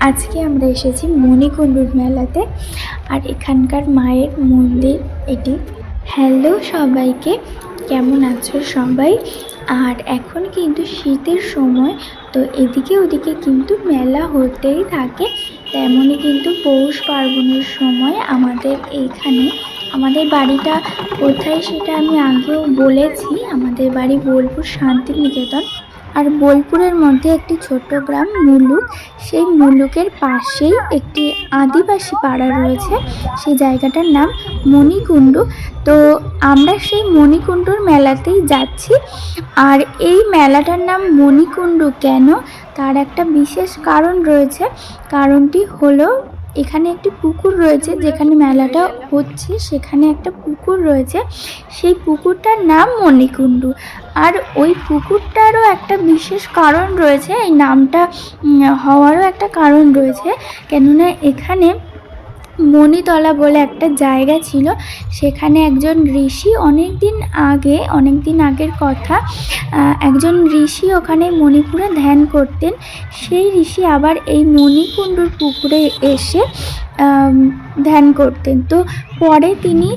আজকে আমরা এসেছি মণিকুণ্ডুর মেলাতে। আর এখানকার মায়ের মন্দির এটি। হ্যালো সবাইকে, কেমন আছো সবাই? আর এখন কিন্তু শীতের সময়, তো এদিকে ওদিকে কিন্তু মেলা হতেই থাকে। তেমনই কিন্তু পৌষ পার্বণের সময় আমাদের এইখানে, আমাদের বাড়িটা কোথায় সেটা আমি আগেও বলেছি, আমাদের বাড়ি বোলপুর শান্তিনিকেতন। আর বোলপুরের মধ্যে একটি ছোট্ট গ্রাম মুলুক, সেই মুলুকের পাশেই একটি আদিবাসী পাড়া রয়েছে, সেই জায়গাটার নাম মণিকুণ্ডু। তো আমরা সেই মণিকুণ্ডুর মেলাতেই যাচ্ছি। আর এই মেলাটার নাম মণিকুণ্ডু কেন, তার একটা বিশেষ কারণ রয়েছে। কারণটি হলো, এখানে একটি পুকুর রয়েছে, যেখানে মেলাটা হচ্ছে সেখানে একটা পুকুর রয়েছে, সেই পুকুরটার নাম মণিকুণ্ডু। আর ওই পুকুরটারও একটা বিশেষ কারণ রয়েছে, এই নামটা হওয়ারও একটা কারণ রয়েছে। কেননা এখানে মণিতলা বলে একটা জায়গা ছিল, সেখানে একজন ঋষি অনেক দিন আগের কথা, একজন ঋষি ওখানে মণিপুরে ধ্যান করতেন। সেই ঋষি আবার এই মণিকুণ্ডুর পুকুরে এসে ধ্যান করতেন। তো পরে তিনি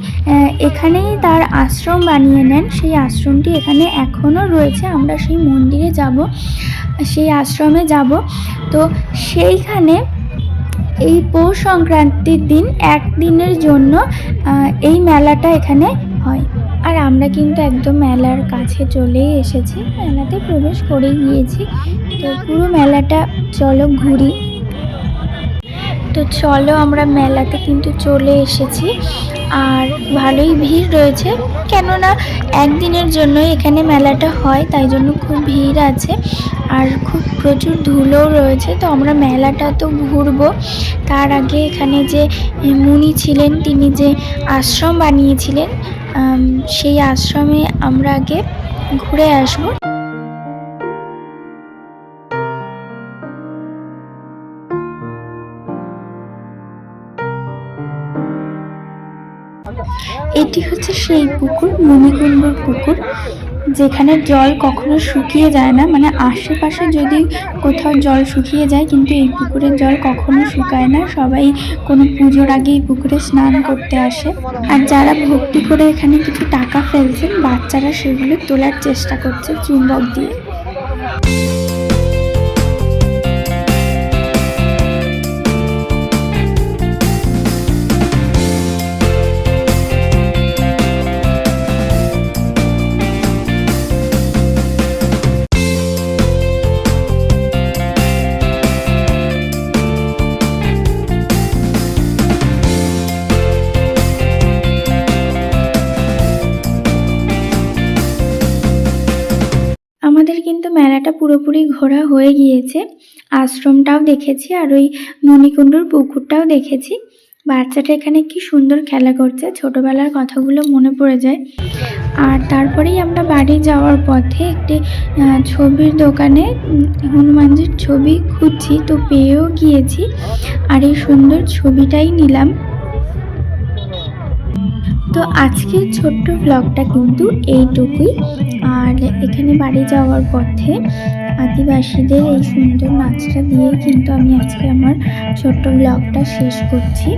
এখানেই তার আশ্রম বানিয়ে নেন। সেই আশ্রমটি এখানে এখনও রয়েছে। আমরা সেই মন্দিরে যাব, সেই আশ্রমে যাব। তো সেইখানে এই পৌষ সংক্রান্তির দিন একদিনের জন্য এই মেলাটা এখানে হয়। আর আমরা কিন্তু একদম মেলার কাছে চলেই এসেছি, মেলাতে প্রবেশ করে গিয়েছি। তো পুরো মেলাটা চলো ঘুরি। তো চলো, আমরা মেলাতে কিন্তু চলে এসেছি। আর ভালোই ভিড় রয়েছে, কেননা একদিনের জন্যই এখানে মেলাটা হয়, তাই জন্য খুব ভিড় আছে। আর খুব প্রচুর ধুলোও রয়েছে। তো আমরা মেলাটা তো ঘুরবো, তার আগে এখানে যে মুনি ছিলেন, তিনি যে আশ্রম বানিয়েছিলেন, সেই আশ্রমে আমরা আগে ঘুরে আসবো। এটি হচ্ছে সেই পুকুর, মণিকুণ্ডুর পুকুর, যেখানে জল কখনো শুকিয়ে যায় না। মানে আশেপাশে যদি কোথাও জল শুকিয়ে যায়, কিন্তু এই পুকুরের জল কখনো শুকায় না। সবাই কোনো পুজোর আগে এই পুকুরে স্নান করতে আসে। আর যারা ভক্তি করে এখানে কিছু টাকা ফেলছেন, বাচ্চারা সেগুলো তোলার চেষ্টা করছে চুম্বক দিয়ে। আমাদের কিন্তু মেলাটা পুরোপুরি ঘোরা হয়ে গিয়েছে, আশ্রমটাও দেখেছি আর ওই মণিকুণ্ডুর পুকুরটাও দেখেছি। বাচ্চাটা এখানে কি সুন্দর খেলা করছে, ছোটবেলার কথাগুলো মনে পড়ে যায়। আর তারপরেই আমরা বাড়ি যাওয়ার পথে একটি ছবির দোকানে হনুমানজির ছবি খুঁজছি, তো পেয়েও গিয়েছি। আর এই সুন্দর ছবিটাই নিলাম। তো আজকের ছোট্ট ব্লগটা কিন্তু এইটুকুই। আর এখানে বাড়ি যাওয়ার পথে আদিবাসীদের এই সুন্দর নাচটা দিয়ে কিন্তু আমি আজকে আমার ছোট্ট ব্লগটা শেষ করছি।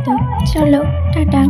তো চলো, টাটা।